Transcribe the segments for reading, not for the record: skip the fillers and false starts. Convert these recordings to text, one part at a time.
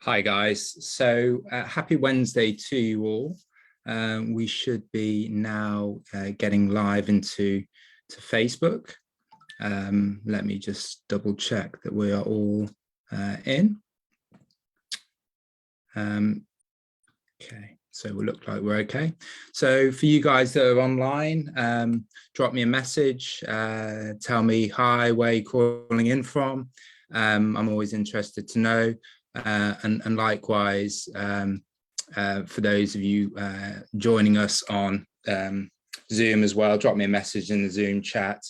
Hi guys, so happy Wednesday to you all. We should be now getting live into Facebook. Let me just double check that we are all in. Okay, so we look like we're okay. So for you guys that are online, drop me a message, tell me hi, where you're calling in from. I'm always interested to know. And likewise, for those of you joining us on Zoom as well, drop me a message in the Zoom chat.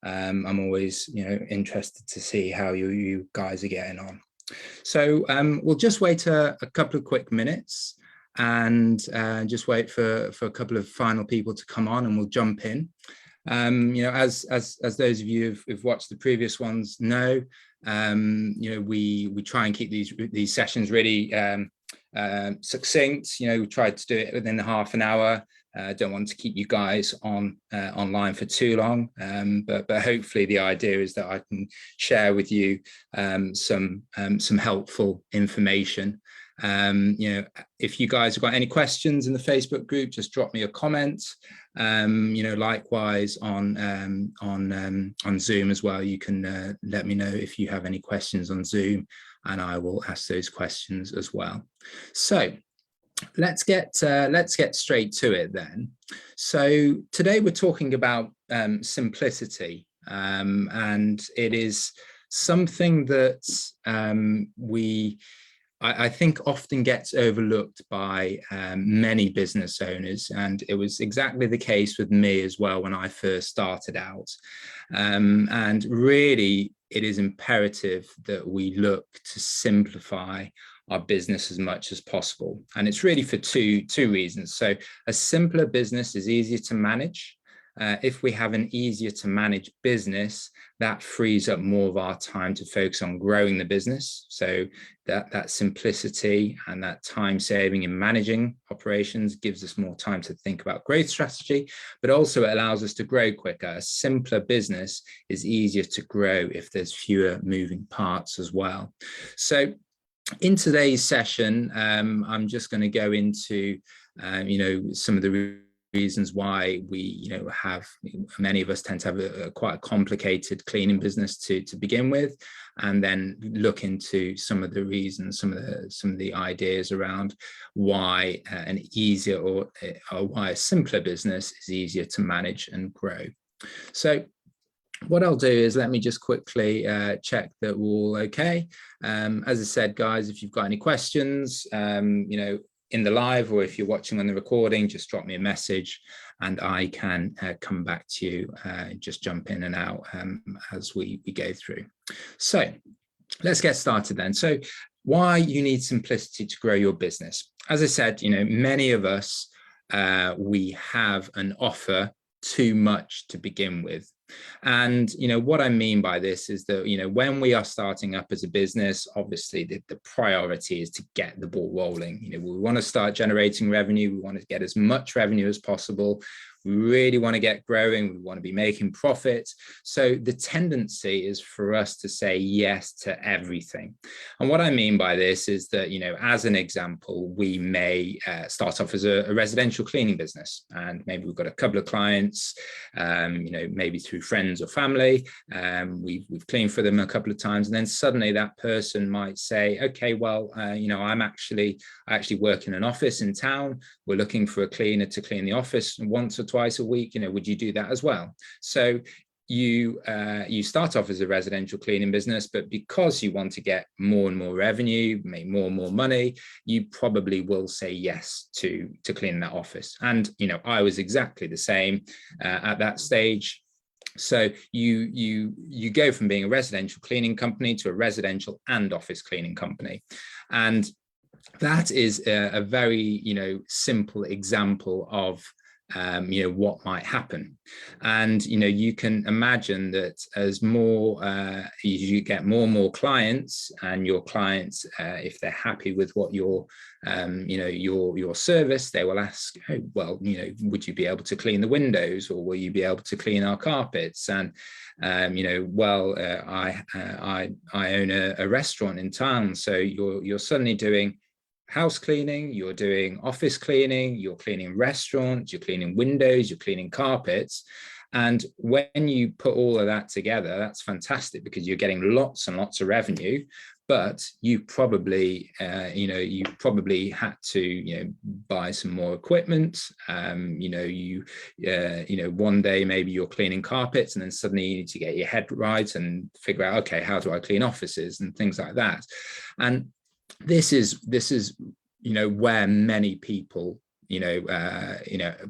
I'm always, interested to see how you guys are getting on. So we'll just wait a couple of quick minutes and just wait for a couple of final people to come on, and we'll jump in. As those of you who've watched the previous ones know, we try and keep these sessions really succinct. We tried to do it within half an hour. Don't want to keep you guys online for too long, but hopefully the idea is that I can share with you some helpful information. If you guys have got any questions in the Facebook group, just drop me a comment. Likewise on Zoom as well, you can let me know if you have any questions on Zoom, and I will ask those questions as well. So let's get straight to it then. So today we're talking about simplicity, and it is something that I think often gets overlooked by many business owners, and it was exactly the case with me as well when I first started out. And really, it is imperative that we look to simplify our business as much as possible. And it's really for two reasons. So a simpler business is easier to manage. If we have an easier to manage business, that frees up more of our time to focus on growing the business. So that simplicity and that time saving in managing operations gives us more time to think about growth strategy, but also it allows us to grow quicker. A simpler business is easier to grow if there's fewer moving parts as well. So in today's session, I'm just going to go into, some of the reasons why we, many of us tend to have quite a complicated cleaning business to begin with, and then look into some of the reasons, some of the ideas around why an easier or why a simpler business is easier to manage and grow. So what I'll do is let me just quickly check that we're all okay. As I said, guys, if you've got any questions, in the live, or if you're watching on the recording, just drop me a message and I can come back to you, just jump in and out as we go through. So let's get started then. So why you need simplicity to grow your business. As I said, many of us, we have an offer too much to begin with. And, what I mean by this is that, when we are starting up as a business, obviously the priority is to get the ball rolling. We want to start generating revenue. We want to get as much revenue as possible. We really want to get growing. We want to be making profit. So the tendency is for us to say yes to everything. And what I mean by this is that, as an example, we may start off as a residential cleaning business, and maybe we've got a couple of clients, maybe through friends or family. We've cleaned for them a couple of times, and then suddenly that person might say, okay, well, I actually work in an office in town. We're looking for a cleaner to clean the office once or twice a week. Would you do that as well? So you start off as a residential cleaning business, but because you want to get more and more revenue, make more and more money, you probably will say yes to clean that office. And I was exactly the same at that stage. So you go from being a residential cleaning company to a residential and office cleaning company, and that is a very simple example of what might happen. And, you can imagine that as you get more and more clients, and your clients, if they're happy with what your service, they will ask, oh, well, would you be able to clean the windows, or will you be able to clean our carpets? And I own a restaurant in town, so you're suddenly doing house cleaning, you're doing office cleaning, you're cleaning restaurants, you're cleaning windows, you're cleaning carpets. And when you put all of that together, that's fantastic, because you're getting lots and lots of revenue. But you probably, you probably had to, buy some more equipment. One day maybe you're cleaning carpets, and then suddenly you need to get your head right and figure out, okay, how do I clean offices and things like that. And this is where many people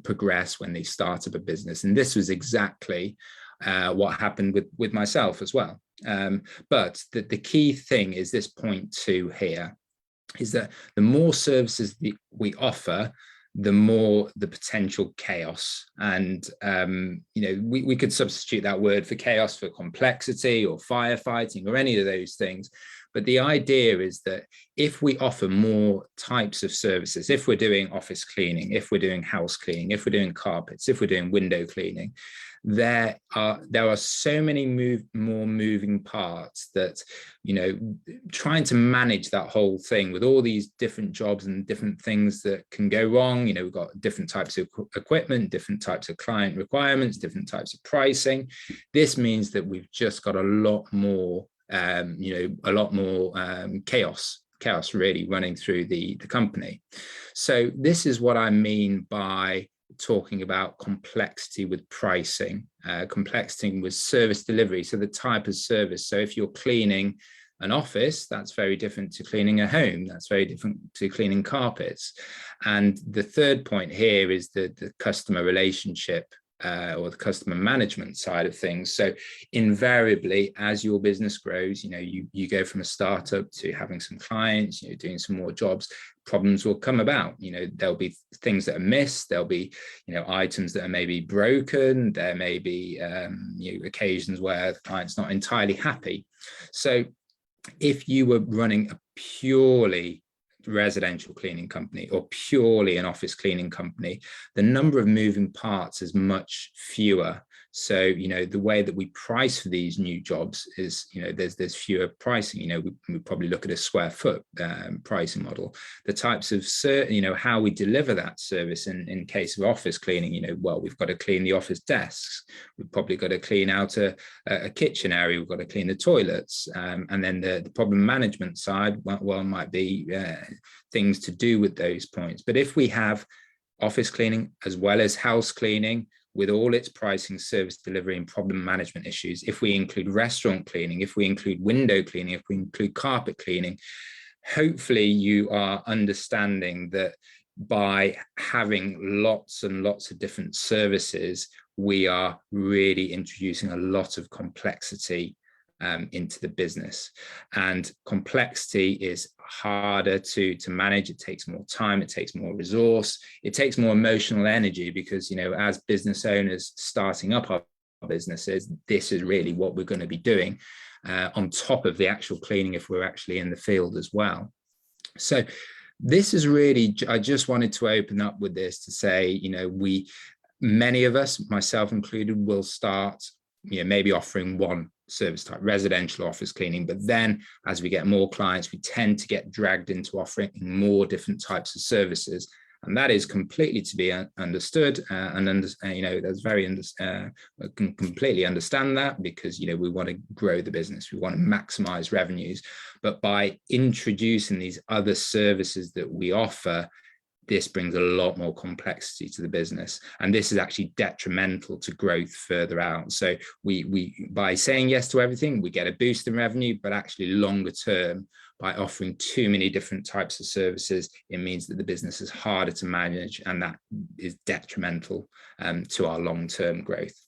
progress when they start up a business. And this was exactly what happened with myself as well. But the key thing is this point 2 here, is that the more services that we offer, the more the potential chaos. And we could substitute that word for chaos for complexity or firefighting or any of those things. But the idea is that if we offer more types of services, if we're doing office cleaning, if we're doing house cleaning, if we're doing carpets, if we're doing window cleaning, there are so many more moving parts that, trying to manage that whole thing with all these different jobs and different things that can go wrong. We've got different types of equipment, different types of client requirements, different types of pricing. This means that we've just got a lot more chaos really running through the company. So this is what I mean by talking about complexity with pricing, complexity with service delivery. So the type of service. So if you're cleaning an office, that's very different to cleaning a home. That's very different to cleaning carpets. And the third point here is the customer relationship, or the customer management side of things. So invariably, as your business grows, you go from a startup to having some clients, doing some more jobs, problems will come about. There'll be things that are missed. There'll be, items that are maybe broken. There may be, occasions where the client's not entirely happy. So if you were running a purely residential cleaning company or purely an office cleaning company, the number of moving parts is much fewer. So, the way that we price for these new jobs is, there's fewer pricing. We probably look at a square foot pricing model. The types of, how we deliver that service in case of office cleaning, well, we've got to clean the office desks. We've probably got to clean out a kitchen area. We've got to clean the toilets. And then the problem management side, well might be things to do with those points. But if we have office cleaning as well as house cleaning, with all its pricing, service delivery, and problem management issues, if we include restaurant cleaning, if we include window cleaning, if we include carpet cleaning, hopefully you are understanding that by having lots and lots of different services, we are really introducing a lot of complexity into the business. And complexity is harder to manage. It takes more time, it takes more resource, it takes more emotional energy, because as business owners starting up our businesses, this is really what we're going to be doing on top of the actual cleaning if we're actually in the field as well. So this is really, I just wanted to open up with this to say, many of us, myself included, will start maybe offering one service type, residential office cleaning. But then as we get more clients, we tend to get dragged into offering more different types of services. And that is completely to be understood. That's very, I can completely understand that, because, we want to grow the business. We want to maximize revenues. But by introducing these other services that we offer, this brings a lot more complexity to the business, and this is actually detrimental to growth further out. So we by saying yes to everything, we get a boost in revenue, but actually longer term, by offering too many different types of services, it means that the business is harder to manage, and that is detrimental to our long-term growth.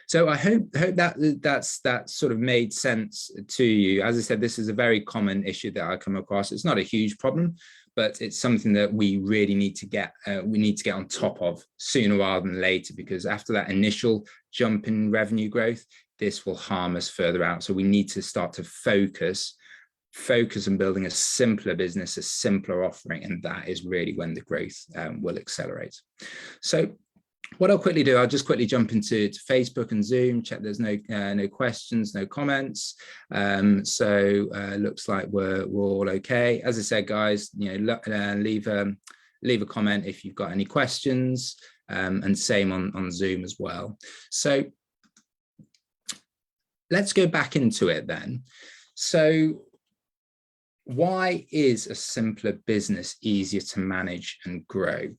So I hope that sort of made sense to you. As I said, this is a very common issue that I come across. It's not a huge problem, but it's something that we really need to get on top of sooner rather than later, because after that initial jump in revenue growth, this will harm us further out. So we need to start to focus on building a simpler business, a simpler offering, and that is really when the growth will accelerate. So what I'll quickly do, I'll just quickly jump into Facebook and Zoom, check there's no questions, no comments. Looks like we're all okay. As I said, guys, leave a comment if you've got any questions, and same on Zoom as well. So let's go back into it then. So why is a simpler business easier to manage and grow?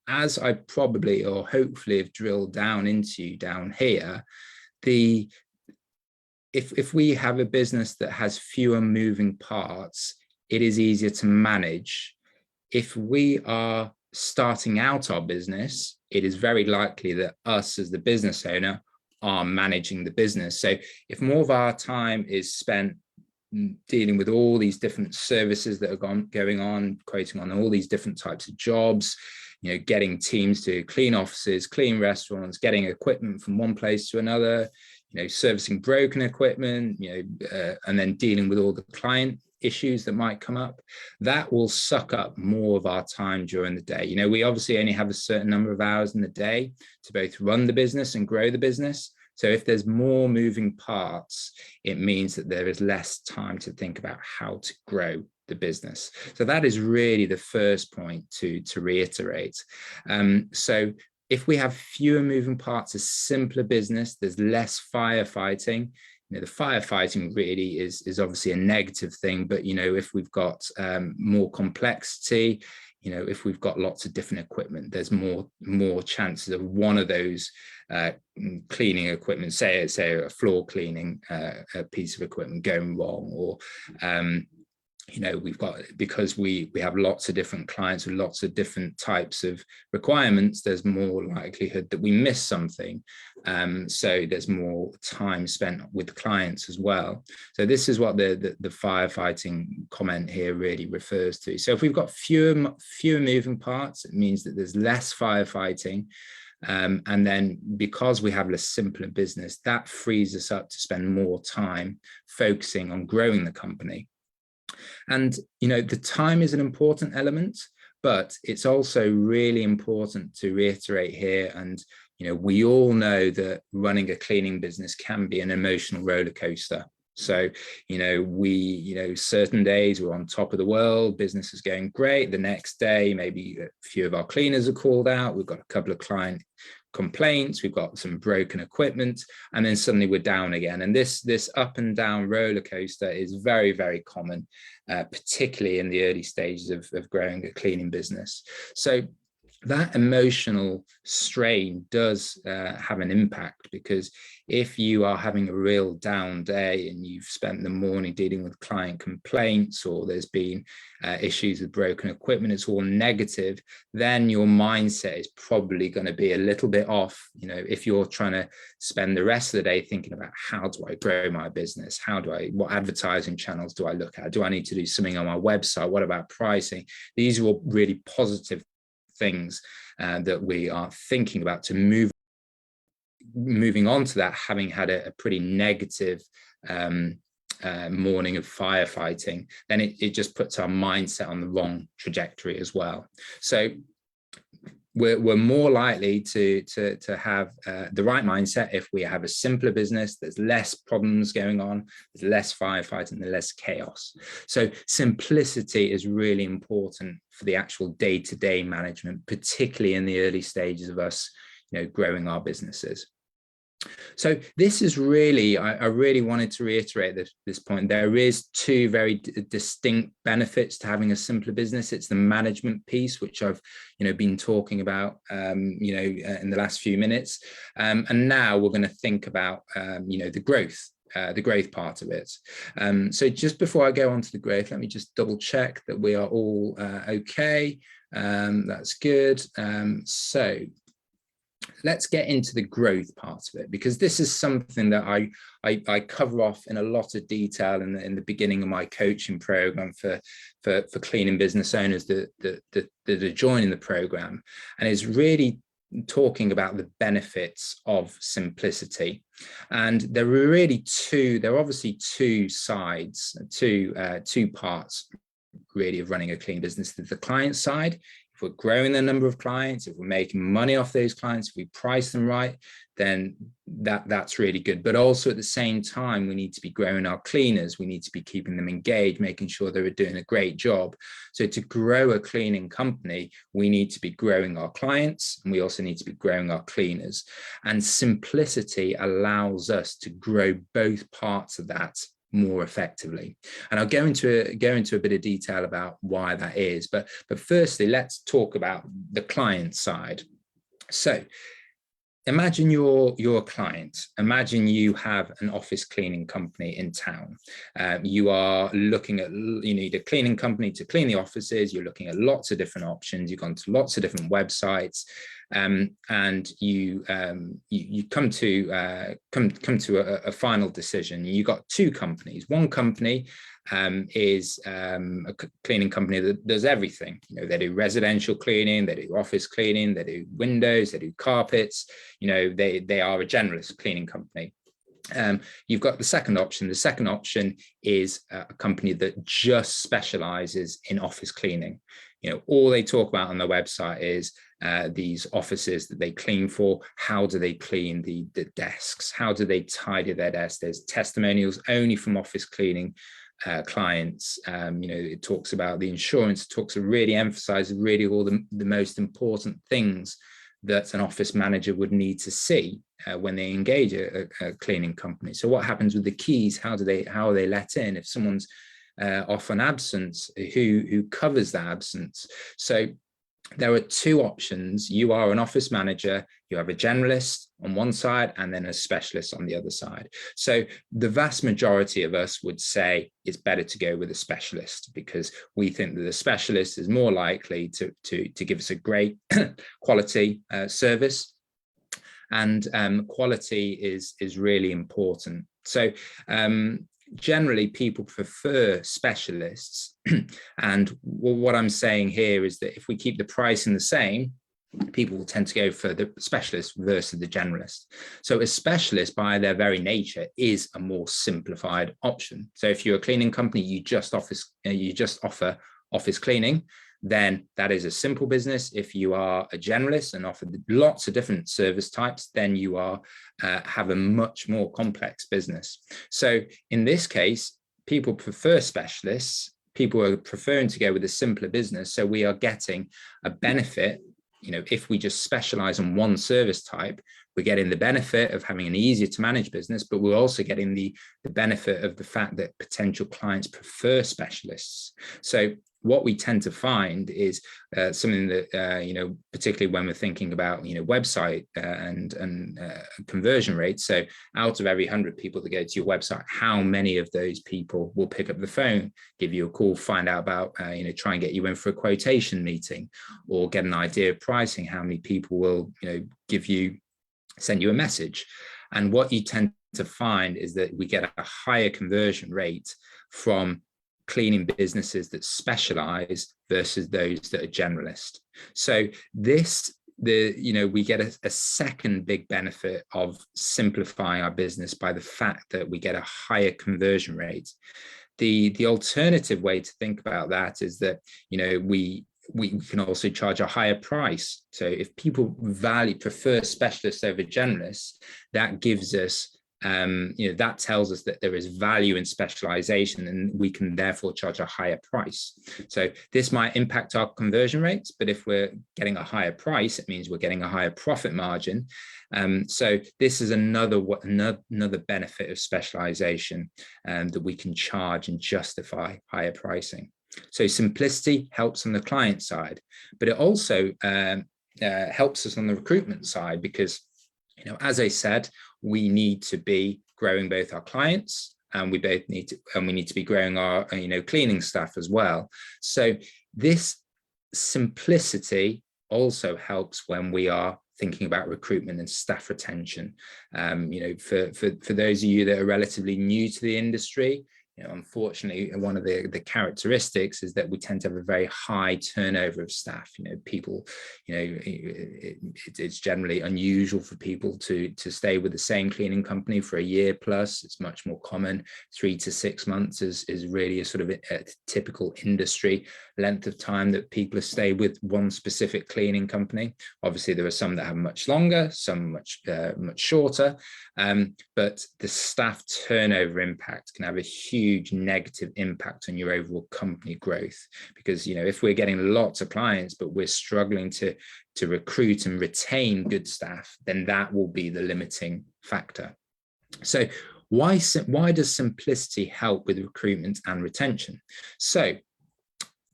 As I probably or hopefully have drilled down into down here, if we have a business that has fewer moving parts, it is easier to manage. If we are starting out our business, it is very likely that us as the business owner are managing the business. So if more of our time is spent dealing with all these different services that are going on, quoting on all these different types of jobs, getting teams to clean offices, clean restaurants, getting equipment from one place to another, servicing broken equipment, and then dealing with all the client issues that might come up, that will suck up more of our time during the day. We obviously only have a certain number of hours in the day to both run the business and grow the business. So if there's more moving parts, it means that there is less time to think about how to grow the business. So that is really the first point to reiterate. So if we have fewer moving parts, a simpler business, there's less firefighting. The firefighting really is obviously a negative thing, but if we've got more complexity, if we've got lots of different equipment, there's more chances of one of those cleaning equipment, say a floor cleaning a piece of equipment going wrong, or we've got, because we have lots of different clients with lots of different types of requirements, there's more likelihood that we miss something. So there's more time spent with clients as well. So this is what the firefighting comment here really refers to. So if we've got fewer moving parts, it means that there's less firefighting. And then because we have a simpler business, that frees us up to spend more time focusing on growing the company. And, the time is an important element, but it's also really important to reiterate here. And, we all know that running a cleaning business can be an emotional roller coaster. So, certain days we're on top of the world, business is going great. The next day, maybe a few of our cleaners are called out. We've got a couple of client complaints, we've got some broken equipment, and then suddenly we're down again. And this up and down roller coaster is very, very common, particularly in the early stages of growing a cleaning business. So that emotional strain does have an impact, because if you are having a real down day and you've spent the morning dealing with client complaints, or there's been issues with broken equipment, it's all negative, then your mindset is probably going to be a little bit off. If you're trying to spend the rest of the day thinking about, how do I grow my business? What advertising channels do I look at? Do I need to do something on my website? What about pricing? These are all really positive things that we are thinking about to moving on to that, having had a pretty negative morning of firefighting, then it just puts our mindset on the wrong trajectory as well. So we're more likely to have the right mindset if we have a simpler business. There's less problems going on, there's less firefighting, there's less chaos. So simplicity is really important for the actual day-to-day management, particularly in the early stages of us, growing our businesses. So this is really, I really wanted to reiterate this point. There is two very distinct benefits to having a simpler business. It's the management piece, which I've, been talking about, in the last few minutes. And now we're going to think about, the growth part of it. So just before I go on to the growth, let me just double check that we are all okay. That's good. So let's get into the growth part of it, because this is something that I cover off in a lot of detail in the beginning of my coaching program for cleaning business owners that are joining the program, and is really talking about the benefits of simplicity. And there are obviously two sides, two parts really of running a clean business. There's the client side. If we're growing the number of clients, if we're making money off those clients, if we price them right, then that's really good. But also at the same time, we need to be growing our cleaners. We need to be keeping them engaged, making sure they're doing a great job. So to grow a cleaning company, we need to be growing our clients, and we also need to be growing our cleaners. And simplicity allows us to grow both parts of that more effectively. And I'll go into a bit of detail about why that is. But firstly, let's talk about the client side. So imagine you're a client. Imagine you have an office cleaning company in town. You are looking at, you need a cleaning company to clean the offices. You're looking at lots of different options. You've gone to lots of different websites, and you come to a final decision. You got two companies. One company is a cleaning company that does everything. You know, they do residential cleaning, they do office cleaning, they do windows, they do carpets. You know, they are a generalist cleaning company. You've got the second option. The second option is a company that just specializes in office cleaning. You know, all they talk about on their website is these offices that they clean for. How do they clean the desks? How do they tidy their desks? There's testimonials only from office cleaning clients. You know, it talks about the insurance, it talks to really emphasize really all the most important things that an office manager would need to see when they engage a cleaning company. So what happens with the keys? How are they let in? If someone's off on absence, who covers the absence? So there are two options. You are an office manager, you have a generalist on one side and then a specialist on the other side. So the vast majority of us would say it's better to go with a specialist, because we think that the specialist is more likely to give us a great quality service, and quality is really important. So generally people prefer specialists. And what I'm saying here is that if we keep the pricing the same, people will tend to go for the specialist versus the generalist. So a specialist by their very nature is a more simplified option. So if you're a cleaning company, you just offer office cleaning, then that is a simple business. If you are a generalist and offer lots of different service types, then you are have a much more complex business. So in this case, people prefer specialists. People are preferring to go with a simpler business. So we are getting a benefit. You know, if we just specialize on one service type, we're getting the benefit of having an easier to manage business, but we're also getting the benefit of the fact that potential clients prefer specialists. So what we tend to find is something that, you know, particularly when we're thinking about, you know, website and conversion rates. So out of every 100 people that go to your website, how many of those people will pick up the phone, give you a call, find out about, you know, try and get you in for a quotation meeting or get an idea of pricing? How many people will, you know, send you a message? And what you tend to find is that we get a higher conversion rate from cleaning businesses that specialize versus those that are generalist. So you know, we get a second big benefit of simplifying our business by the fact that we get a higher conversion rate. The alternative way to think about that is that, you know, we can also charge a higher price. So if people prefer specialists over generalists, that gives us, you know, that tells us that there is value in specialization, and we can therefore charge a higher price. So this might impact our conversion rates, but if we're getting a higher price, it means we're getting a higher profit margin. So this is another benefit of specialization, that we can charge and justify higher pricing. So simplicity helps on the client side, but it also helps us on the recruitment side, because, you know, as I said, we need to be growing both our clients, and we need to be growing our, you know, cleaning staff as well. So this simplicity also helps when we are thinking about recruitment and staff retention. For those of you that are relatively new to the industry, unfortunately, one of the characteristics is that we tend to have a very high turnover of staff. People, it's generally unusual for people to stay with the same cleaning company for a year plus. It's much more common. 3 to 6 months is really a sort of a typical industry length of time that people stay with one specific cleaning company. Obviously, there are some that have much longer, some much shorter, but the staff turnover impact can have a huge negative impact on your overall company growth, because if we're getting lots of clients but we're struggling to recruit and retain good staff, then that will be the limiting factor. So why does simplicity help with recruitment and retention? So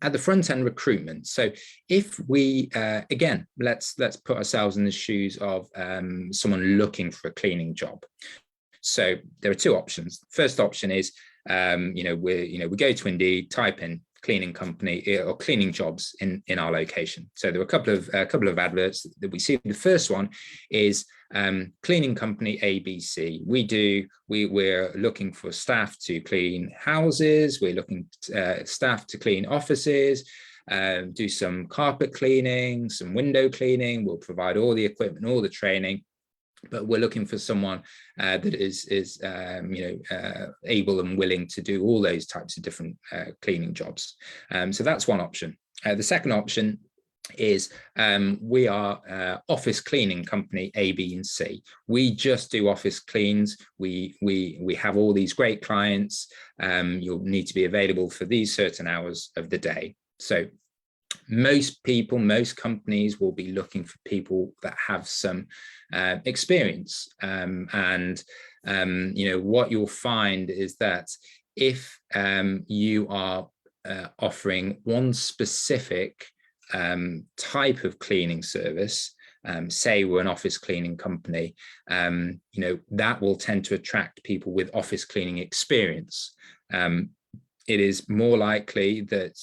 at the front end, recruitment. So if we, again, let's put ourselves in the shoes of someone looking for a cleaning job. So there are two options. First option is, we go to Indeed, type in cleaning company or cleaning jobs in our location. So there are a couple of adverts that we see. The first one is cleaning company ABC. We're looking for staff to clean houses. We're looking staff to clean offices, do some carpet cleaning, some window cleaning. We'll provide all the equipment, all the training. But we're looking for someone that is able and willing to do all those types of different cleaning jobs. So that's one option. The second option is we are office cleaning company A, B, and C. We just do office cleans. We have all these great clients. You'll need to be available for these certain hours of the day. So most companies will be looking for people that have some experience. What you'll find is that if you are offering one specific type of cleaning service, say we're an office cleaning company, that will tend to attract people with office cleaning experience. It is more likely that,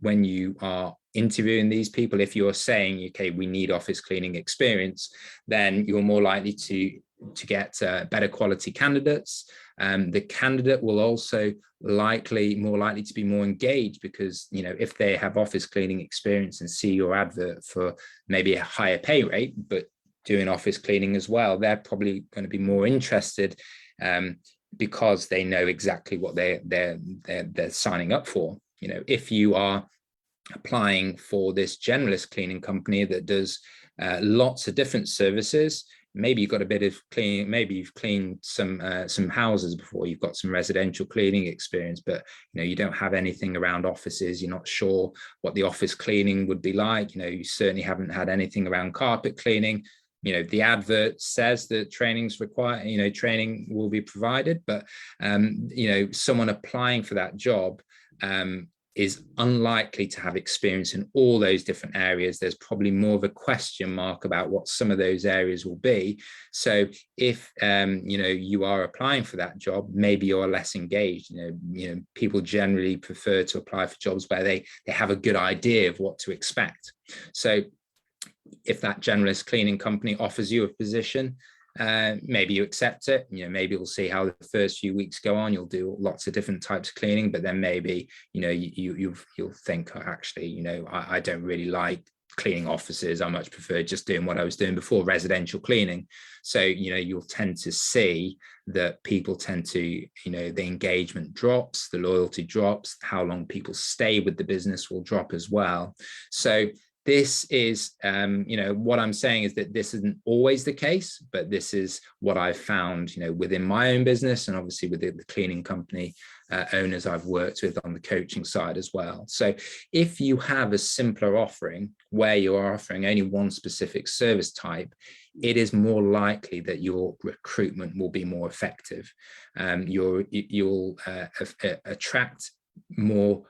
when you are interviewing these people, if you're saying, okay, we need office cleaning experience, then you're more likely to get better quality candidates. The candidate will also more likely to be more engaged, because, if they have office cleaning experience and see your advert for maybe a higher pay rate, but doing office cleaning as well, they're probably going to be more interested, because they know exactly what they're signing up for. If you are applying for this generalist cleaning company that does lots of different services, maybe you've got a bit of cleaning, maybe you've cleaned some houses before, you've got some residential cleaning experience, but you don't have anything around offices. You're not sure what the office cleaning would be like. You certainly haven't had anything around carpet cleaning. The advert says that training's required, training will be provided, but, someone applying for that job is unlikely to have experience in all those different areas. There's probably more of a question mark about what some of those areas will be. So if, you are applying for that job, maybe you're less engaged. People generally prefer to apply for jobs where they have a good idea of what to expect. So if that generalist cleaning company offers you a position, maybe you accept it. Maybe we'll see how the first few weeks go on. You'll do lots of different types of cleaning, but then maybe you'll think, oh, actually, I don't really like cleaning offices. I much prefer just doing what I was doing before, residential cleaning. So you'll tend to see that people tend to, the engagement drops, the loyalty drops, how long people stay with the business will drop as well. So this is, what I'm saying is that this isn't always the case, but this is what I've found, within my own business, and obviously with the cleaning company owners I've worked with on the coaching side as well. So if you have a simpler offering where you are offering only one specific service type, it is more likely that your recruitment will be more effective. You'll attract more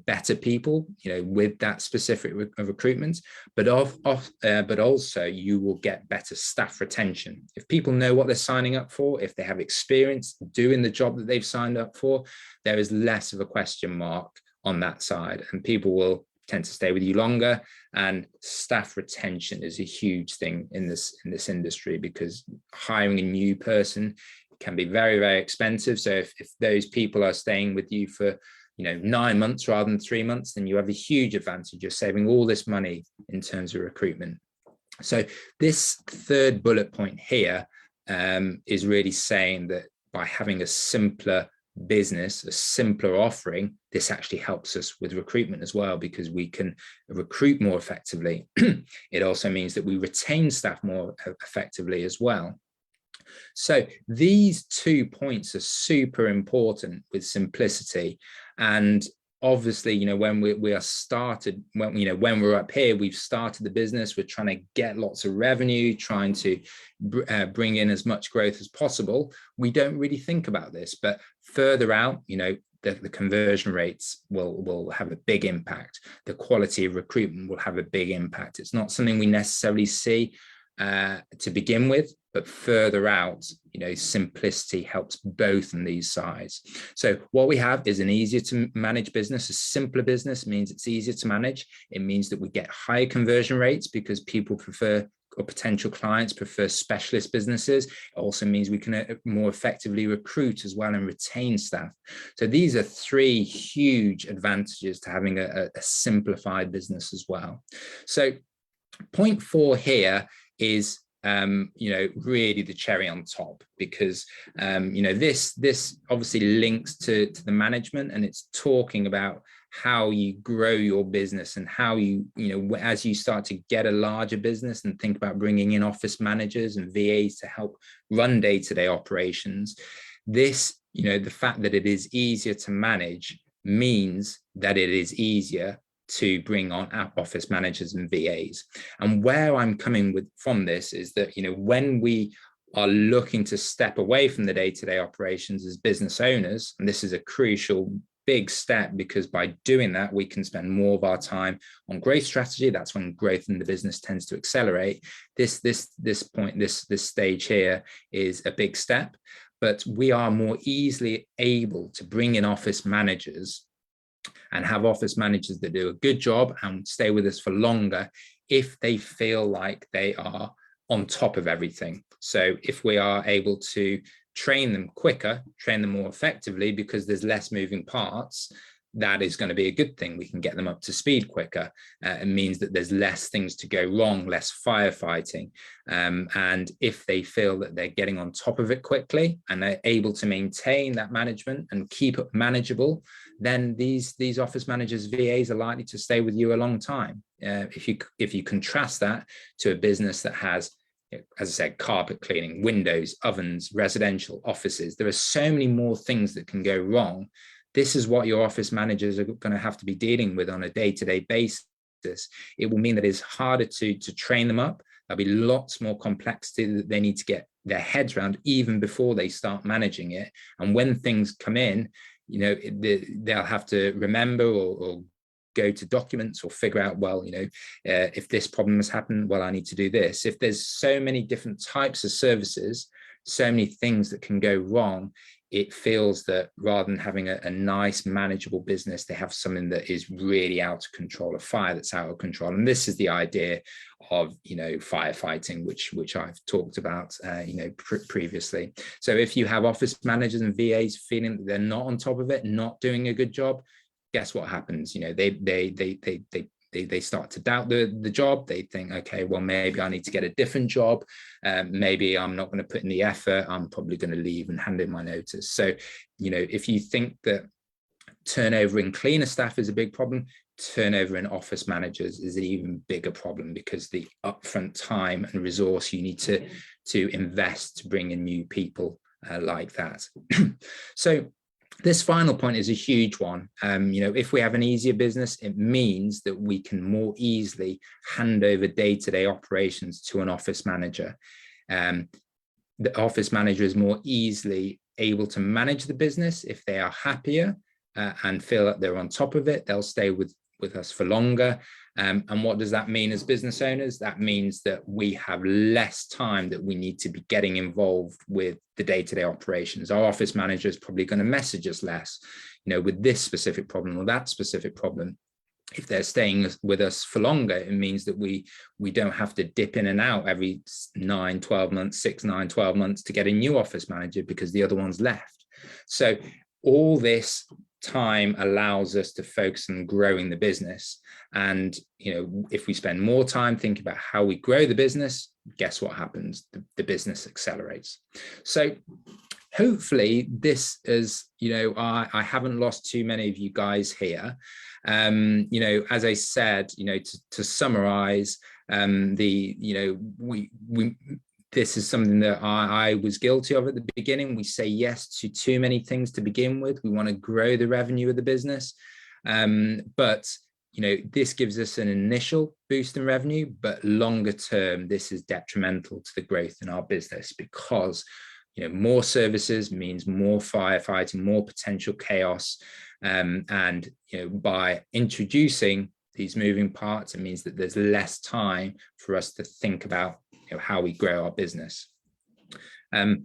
better people with that specific recruitment, but also you will get better staff retention. If people know what they're signing up for, if they have experience doing the job that they've signed up for, there is less of a question mark on that side, and people will tend to stay with you longer. And staff retention is a huge thing in this industry, because hiring a new person can be very, very expensive. So if those people are staying with you for 9 months rather than 3 months, then you have a huge advantage. You're saving all this money in terms of recruitment. So this third bullet point here is really saying that by having a simpler business, a simpler offering, this actually helps us with recruitment as well, because we can recruit more effectively. It also means that we retain staff more effectively as well. So these 2 points are super important with simplicity. And obviously, when we are started, when we're up here, we've started the business, we're trying to get lots of revenue, trying to bring in as much growth as possible. We don't really think about this, but further out, the conversion rates will have a big impact. The quality of recruitment will have a big impact. It's not something we necessarily see to begin with, but further out, simplicity helps both on these sides. So what we have is an easier to manage business. A simpler business means it's easier to manage. It means that we get higher conversion rates because people prefer, or potential clients prefer, specialist businesses. It also means we can more effectively recruit as well and retain staff. So these are 3 huge advantages to having a simplified business as well. So point 4 here is really the cherry on top, because this obviously links to the management, and it's talking about how you grow your business and how as you start to get a larger business and think about bringing in office managers and VAs to help run day-to-day operations. This, the fact that it is easier to manage means that it is easier to bring on office managers and VAs. And where I'm coming from this is that, when we are looking to step away from the day-to-day operations as business owners, and this is a crucial big step, because by doing that, we can spend more of our time on growth strategy. That's when growth in the business tends to accelerate. This stage here is a big step, but we are more easily able to bring in office managers and have office managers that do a good job and stay with us for longer if they feel like they are on top of everything. So if we are able to train them quicker, train them more effectively, because there's less moving parts, that is going to be a good thing. We can get them up to speed quicker. It means that there's less things to go wrong, less firefighting. And if they feel that they're getting on top of it quickly and they're able to maintain that management and keep it manageable, then these office managers, VAs, are likely to stay with you a long time. If you contrast that to a business that has, as I said, carpet cleaning, windows, ovens, residential offices, there are so many more things that can go wrong. This is what your office managers are going to have to be dealing with on a day-to-day basis. It will mean that it's harder to train them up. There'll be lots more complexity that they need to get their heads around even before they start managing it. And when things come in, they'll have to remember or go to documents or figure out, well, if this problem has happened, well, I need to do this. If there's so many different types of services, so many things that can go wrong, it feels that rather than having a nice manageable business, they have something that is really out of control, a fire that's out of control. And this is the idea of, firefighting, which I've talked about, previously. So if you have office managers and VAs feeling that they're not on top of it, not doing a good job, guess what happens? They start to doubt the job. They think, okay, well, maybe I need to get a different job. Maybe I'm not going to put in the effort. I'm probably going to leave and hand in my notice. So, if you think that turnover in cleaner staff is a big problem, turnover in office managers is an even bigger problem, because the upfront time and resource you need to invest to bring in new people like that. So this final point is a huge one. If we have an easier business, it means that we can more easily hand over day-to-day operations to an office manager. The office manager is more easily able to manage the business. If they are happier and feel that they're on top of it, they'll stay with us for longer. And what does that mean as business owners? That means that we have less time that we need to be getting involved with the day-to-day operations. Our office manager is probably going to message us less, with this specific problem or that specific problem. if they're staying with us for longer, it means that we don't have to dip in and out every 9, 12 months, 6, 9, 12 months to get a new office manager because the other one's left. So all this time allows us to focus on growing the business. And, you know, if we spend more time thinking about how we grow the business, guess what happens? The business accelerates. So hopefully this is, you know, I haven't lost too many of you guys here. You know, as I said, you know, to summarize, this is something that I was guilty of at the beginning. We say yes to too many things to begin with. We want to grow the revenue of the business. But, you know, this gives us an initial boost in revenue, but longer term, this is detrimental to the growth in our business because, you know, more services means more firefighting, more potential chaos. And, you know, by introducing these moving parts, it means that there's less time for us to think about, you know, how we grow our business.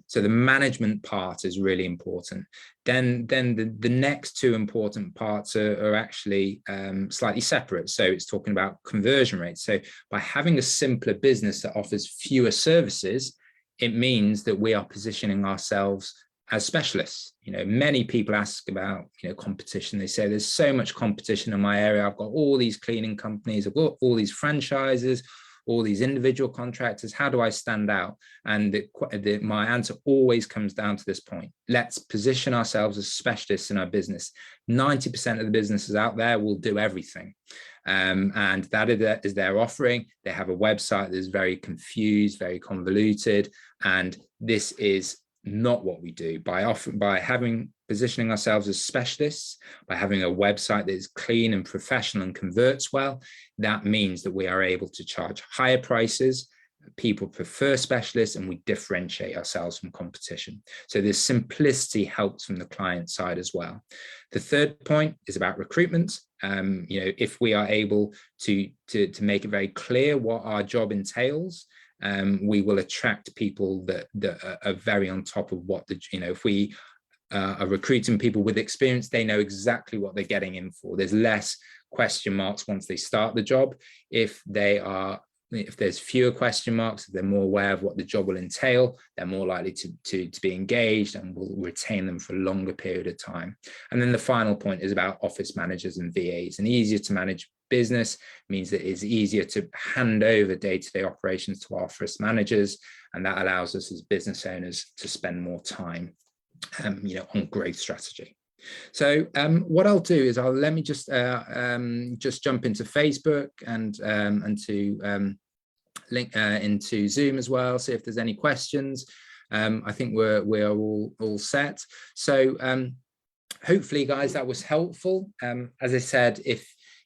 So the management part is really important. Then the next two important parts are actually slightly separate. So it's talking about conversion rates. So by having a simpler business that offers fewer services, it means that we are positioning ourselves as specialists. You know, many people ask about, you know, competition. They say there's so much competition in my area. I've got all these cleaning companies, I've got all these franchises, all these individual contractors. How do I stand out? And my answer always comes down to this point. Let's position ourselves as specialists in our business. 90% of the businesses out there will do everything. And that is their offering. They have a website that is very confused, very convoluted. And this is not what we do. By positioning ourselves as specialists, by having a website that is clean and professional and converts well, that means that we are able to charge higher prices. People prefer specialists and we differentiate ourselves from competition. So this simplicity helps from the client side as well. The third point is about recruitment. You know, if we are able to make it very clear what our job entails, we will attract people that are very on top of what you know, if we are recruiting people with experience, they know exactly what they're getting in for. There's less question marks once they start the job. If there's fewer question marks, if they're more aware of what the job will entail, they're more likely to be engaged and will retain them for a longer period of time. And then the final point is about office managers and VAs. An easier to manage business means that it's easier to hand over day-to-day operations to our office managers, and that allows us as business owners to spend more time you know, on growth strategy. So what I'll do is let me just jump into Facebook and to link into Zoom as well, see if there's any questions. I think we are all set. So hopefully, guys, that was helpful. As I said,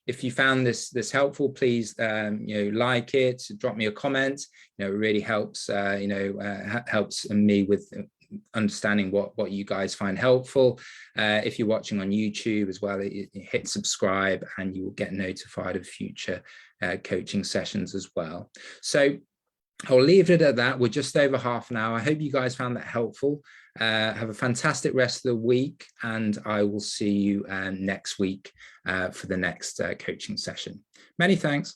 if you found this helpful, please you know, like it, drop me a comment. You know, it really helps you know, helps me with understanding what you guys find helpful. If you're watching on YouTube as well, hit subscribe and you will get notified of future coaching sessions as well. So I'll leave it at that. We're just over half an hour. I hope you guys found that helpful. Have a fantastic rest of the week, and I will see you next week for the next coaching session. Many thanks.